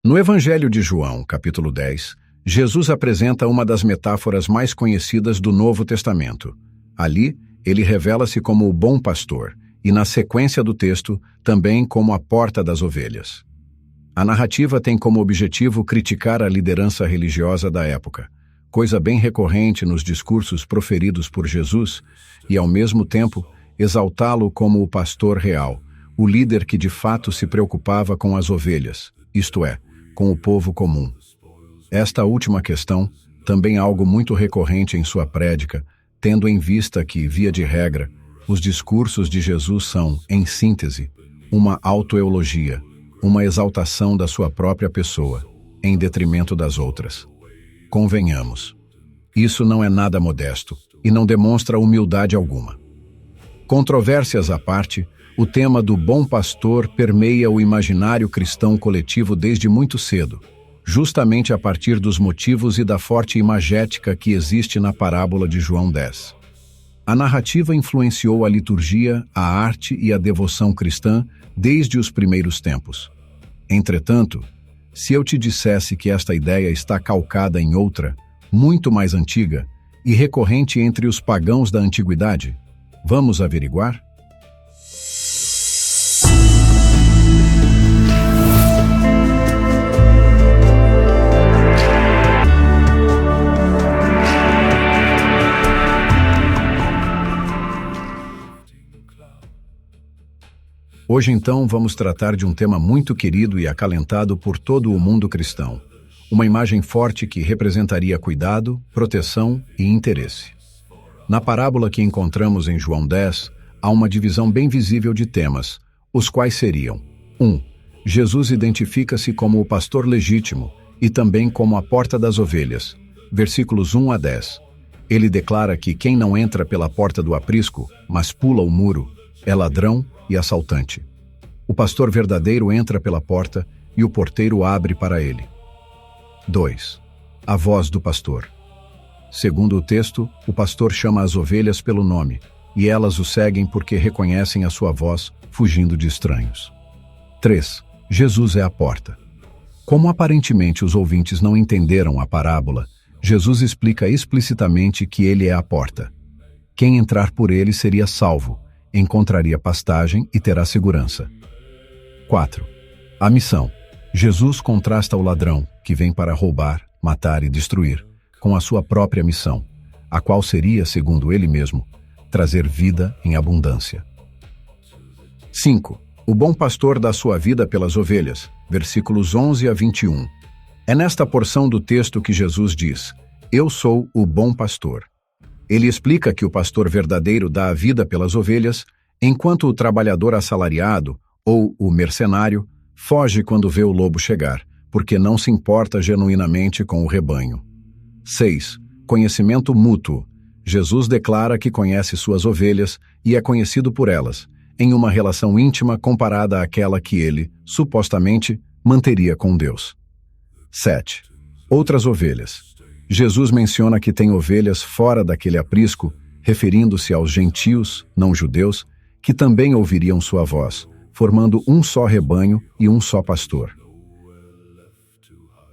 No Evangelho de João, capítulo 10, Jesus apresenta uma das metáforas mais conhecidas do Novo Testamento. Ali, ele revela-se como o bom pastor e, na sequência do texto, também como a porta das ovelhas. A narrativa tem como objetivo criticar a liderança religiosa da época, coisa bem recorrente nos discursos proferidos por Jesus, e, ao mesmo tempo, exaltá-lo como o pastor real, o líder que de fato se preocupava com as ovelhas, isto é, com o povo comum. Esta última questão, também algo muito recorrente em sua prédica, tendo em vista que, via de regra, os discursos de Jesus são, em síntese, uma autoelogia, uma exaltação da sua própria pessoa, em detrimento das outras. Convenhamos, isso não é nada modesto e não demonstra humildade alguma. Controvérsias à parte, o tema do bom pastor permeia o imaginário cristão coletivo desde muito cedo, justamente a partir dos motivos e da forte imagética que existe na parábola de João 10. A narrativa influenciou a liturgia, a arte e a devoção cristã desde os primeiros tempos. Entretanto, se eu te dissesse que esta ideia está calcada em outra, muito mais antiga, e recorrente entre os pagãos da antiguidade, vamos averiguar? Hoje, então, vamos tratar de um tema muito querido e acalentado por todo o mundo cristão. Uma imagem forte que representaria cuidado, proteção e interesse. Na parábola que encontramos em João 10, há uma divisão bem visível de temas, os quais seriam: 1. Jesus identifica-se como o pastor legítimo e também como a porta das ovelhas. Versículos 1 a 10. Ele declara que quem não entra pela porta do aprisco, mas pula o muro, é ladrão e assaltante. O pastor verdadeiro entra pela porta e o porteiro abre para ele. 2. A voz do pastor. Segundo o texto, o pastor chama as ovelhas pelo nome, e elas o seguem porque reconhecem a sua voz, fugindo de estranhos. 3. Jesus é a porta. Como aparentemente os ouvintes não entenderam a parábola, Jesus explica explicitamente que ele é a porta. Quem entrar por ele seria salvo, encontraria pastagem e terá segurança. 4. A missão. Jesus contrasta o ladrão, que vem para roubar, matar e destruir, com a sua própria missão, a qual seria, segundo ele mesmo, trazer vida em abundância. 5. O bom pastor dá sua vida pelas ovelhas, versículos 11 a 21. É nesta porção do texto que Jesus diz: Eu sou o bom pastor. Ele explica que o pastor verdadeiro dá a vida pelas ovelhas, enquanto o trabalhador assalariado, ou o mercenário, foge quando vê o lobo chegar, porque não se importa genuinamente com o rebanho. 6. Conhecimento mútuo. Jesus declara que conhece suas ovelhas e é conhecido por elas, em uma relação íntima comparada àquela que ele, supostamente, manteria com Deus. 7. Outras ovelhas. Jesus menciona que tem ovelhas fora daquele aprisco, referindo-se aos gentios, não judeus, que também ouviriam sua voz, formando um só rebanho e um só pastor.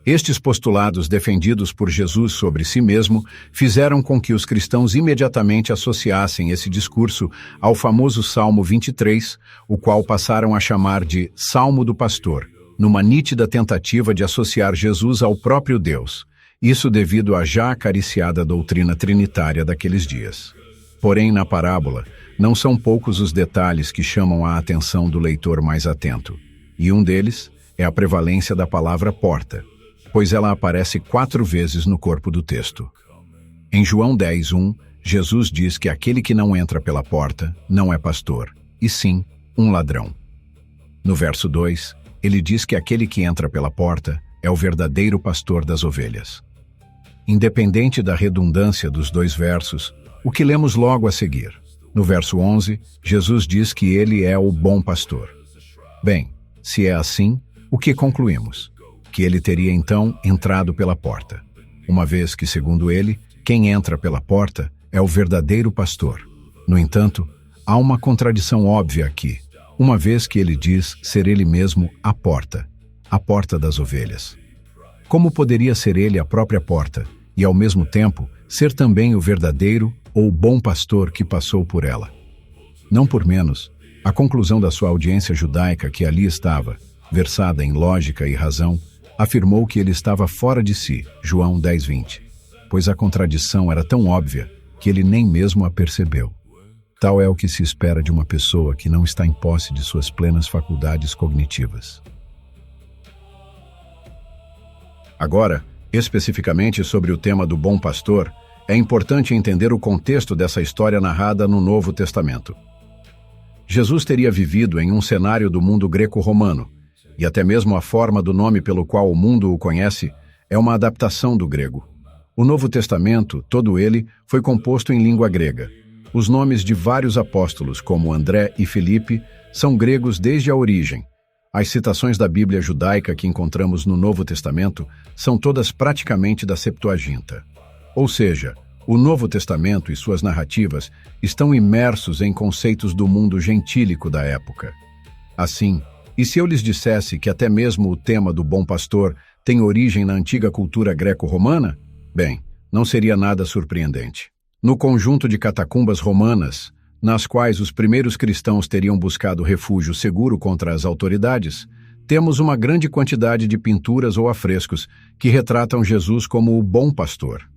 Estes postulados defendidos por Jesus sobre si mesmo fizeram com que os cristãos imediatamente associassem esse discurso ao famoso Salmo 23, o qual passaram a chamar de Salmo do Pastor, numa nítida tentativa de associar Jesus ao próprio Deus, isso devido à já acariciada doutrina trinitária daqueles dias. Porém, na parábola, não são poucos os detalhes que chamam a atenção do leitor mais atento, e um deles é a prevalência da palavra porta, pois ela aparece 4 vezes no corpo do texto. Em João 10:1, Jesus diz que aquele que não entra pela porta não é pastor, e sim um ladrão. No verso 2, ele diz que aquele que entra pela porta é o verdadeiro pastor das ovelhas. Independente da redundância dos 2 versos, o que lemos logo a seguir? No verso 11, Jesus diz que ele é o bom pastor. Bem, se é assim, o que concluímos? Que ele teria então entrado pela porta, uma vez que, segundo ele, quem entra pela porta é o verdadeiro pastor. No entanto, há uma contradição óbvia aqui, uma vez que ele diz ser ele mesmo a porta. a porta das ovelhas. Como poderia ser ele a própria porta e, ao mesmo tempo, ser também o verdadeiro ou bom pastor que passou por ela? Não por menos, a conclusão da sua audiência judaica que ali estava, versada em lógica e razão, afirmou que ele estava fora de si, João 10:20, pois a contradição era tão óbvia que ele nem mesmo a percebeu. Tal é o que se espera de uma pessoa que não está em posse de suas plenas faculdades cognitivas. Agora, especificamente sobre o tema do bom pastor, é importante entender o contexto dessa história narrada no Novo Testamento. Jesus teria vivido em um cenário do mundo greco-romano, e até mesmo a forma do nome pelo qual o mundo o conhece é uma adaptação do grego. O Novo Testamento, todo ele, foi composto em língua grega. Os nomes de vários apóstolos, como André e Filipe, são gregos desde a origem. As citações da Bíblia judaica que encontramos no Novo Testamento são todas praticamente da Septuaginta. Ou seja, o Novo Testamento e suas narrativas estão imersos em conceitos do mundo gentílico da época. Assim, e se eu lhes dissesse que até mesmo o tema do bom pastor tem origem na antiga cultura greco-romana? Bem, não seria nada surpreendente. No conjunto de catacumbas romanas, nas quais os primeiros cristãos teriam buscado refúgio seguro contra as autoridades, temos uma grande quantidade de pinturas ou afrescos que retratam Jesus como o bom pastor.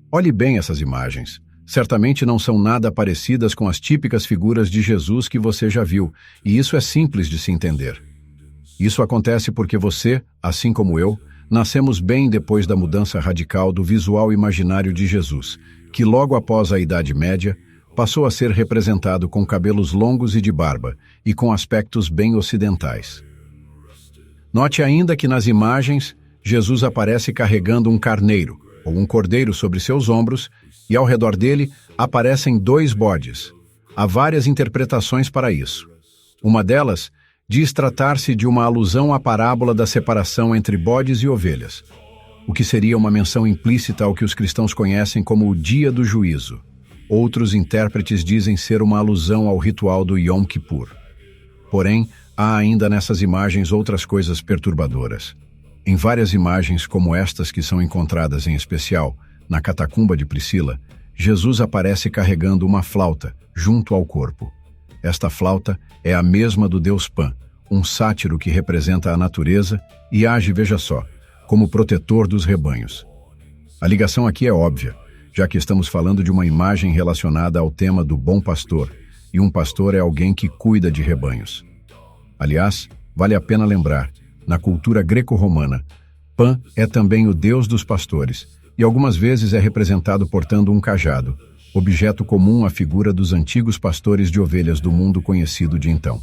Olhe bem essas imagens. Certamente não são nada parecidas com as típicas figuras de Jesus que você já viu, e isso é simples de se entender. Isso acontece porque você, assim como eu, nascemos bem depois da mudança radical do visual imaginário de Jesus, que logo após a Idade Média, passou a ser representado com cabelos longos e de barba, e com aspectos bem ocidentais. Note ainda que nas imagens, Jesus aparece carregando um carneiro, ou um cordeiro sobre seus ombros, e ao redor dele aparecem 2 bodes. Há várias interpretações para isso. Uma delas diz tratar-se de uma alusão à parábola da separação entre bodes e ovelhas, o que seria uma menção implícita ao que os cristãos conhecem como o Dia do Juízo. Outros intérpretes dizem ser uma alusão ao ritual do Yom Kippur. Porém, há ainda nessas imagens outras coisas perturbadoras. Em várias imagens como estas que são encontradas em especial na catacumba de Priscila, Jesus aparece carregando uma flauta junto ao corpo. Esta flauta é a mesma do deus Pan, um sátiro que representa a natureza e age, veja só, como protetor dos rebanhos. A ligação aqui é óbvia, já que estamos falando de uma imagem relacionada ao tema do bom pastor, e um pastor é alguém que cuida de rebanhos. Aliás, vale a pena lembrar, na cultura greco-romana, Pan é também o deus dos pastores, e algumas vezes é representado portando um cajado, objeto comum à figura dos antigos pastores de ovelhas do mundo conhecido de então.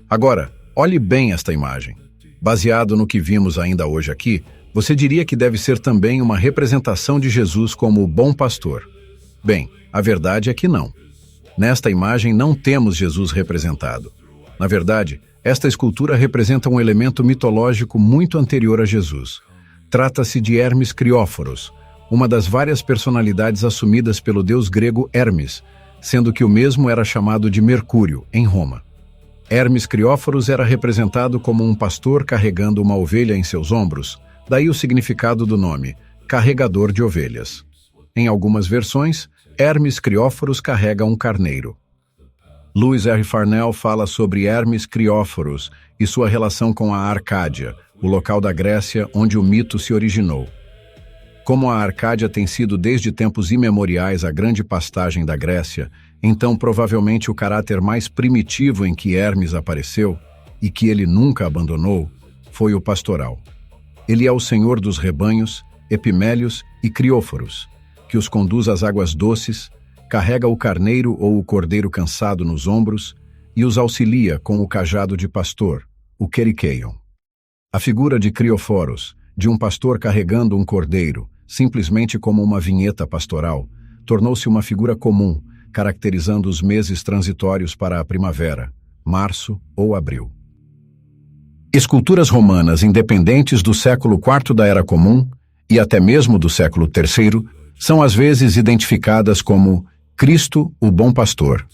Agora, olhe bem esta imagem. Baseado no que vimos ainda hoje aqui, você diria que deve ser também uma representação de Jesus como o bom pastor. Bem, a verdade é que não. Nesta imagem não temos Jesus representado. Na verdade, esta escultura representa um elemento mitológico muito anterior a Jesus. Trata-se de Hermes Crióforos, uma das várias personalidades assumidas pelo deus grego Hermes, sendo que o mesmo era chamado de Mercúrio, em Roma. Hermes Crióforos era representado como um pastor carregando uma ovelha em seus ombros, daí o significado do nome, carregador de ovelhas. Em algumas versões, Hermes Crióforos carrega um carneiro. Lewis R. Farnell fala sobre Hermes Crióforos e sua relação com a Arcádia, o local da Grécia onde o mito se originou. Como a Arcádia tem sido desde tempos imemoriais a grande pastagem da Grécia, então provavelmente o caráter mais primitivo em que Hermes apareceu, e que ele nunca abandonou, foi o pastoral. Ele é o senhor dos rebanhos, epimélios e crióforos, que os conduz às águas doces, carrega o carneiro ou o cordeiro cansado nos ombros e os auxilia com o cajado de pastor, o kerikeion. A figura de Crióforos, de um pastor carregando um cordeiro, simplesmente como uma vinheta pastoral, tornou-se uma figura comum, caracterizando os meses transitórios para a primavera, março ou abril. Esculturas romanas independentes do século IV da Era Comum e até mesmo do século III são às vezes identificadas como Cristo, o Bom Pastor,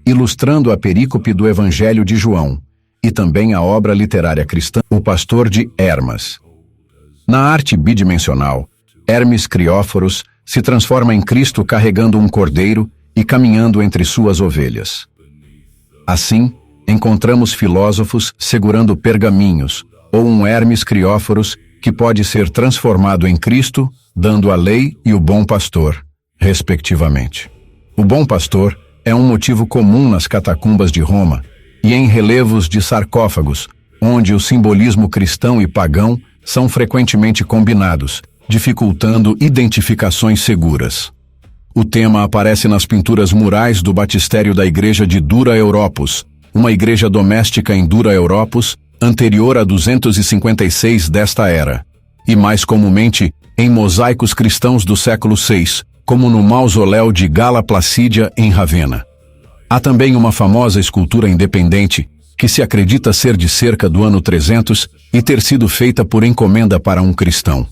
ilustrando a perícope do Evangelho de João, e também a obra literária cristã O Pastor de Hermas. Na arte bidimensional, Hermes Crióforos se transforma em Cristo carregando um cordeiro e caminhando entre suas ovelhas. Assim, encontramos filósofos segurando pergaminhos, ou um Hermes Crióforos que pode ser transformado em Cristo, dando a lei e o bom pastor, respectivamente. O bom pastor é um motivo comum nas catacumbas de Roma e em relevos de sarcófagos, onde o simbolismo cristão e pagão são frequentemente combinados, dificultando identificações seguras. O tema aparece nas pinturas murais do batistério da igreja de Dura Europos, uma igreja doméstica em Dura Europos, anterior a 256 desta era, e mais comumente em mosaicos cristãos do século VI, como no mausoléu de Gala Placídia, em Ravenna. Há também uma famosa escultura independente, que se acredita ser de cerca do ano 300 e ter sido feita por encomenda para um cristão.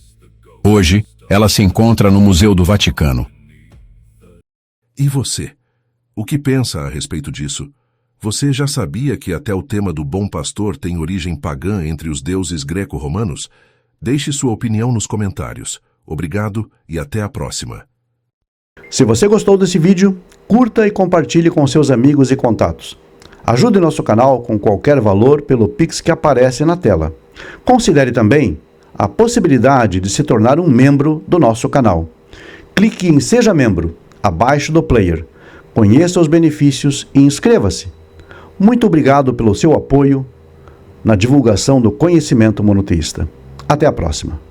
Hoje, ela se encontra no Museu do Vaticano. E você? O que pensa a respeito disso? Você já sabia que até o tema do bom pastor tem origem pagã entre os deuses greco-romanos? Deixe sua opinião nos comentários. Obrigado e até a próxima. Se você gostou desse vídeo, curta e compartilhe com seus amigos e contatos. Ajude nosso canal com qualquer valor pelo Pix que aparece na tela. Considere também a possibilidade de se tornar um membro do nosso canal. Clique em Seja Membro, abaixo do player. Conheça os benefícios e inscreva-se. Muito obrigado pelo seu apoio na divulgação do conhecimento monoteísta. Até a próxima.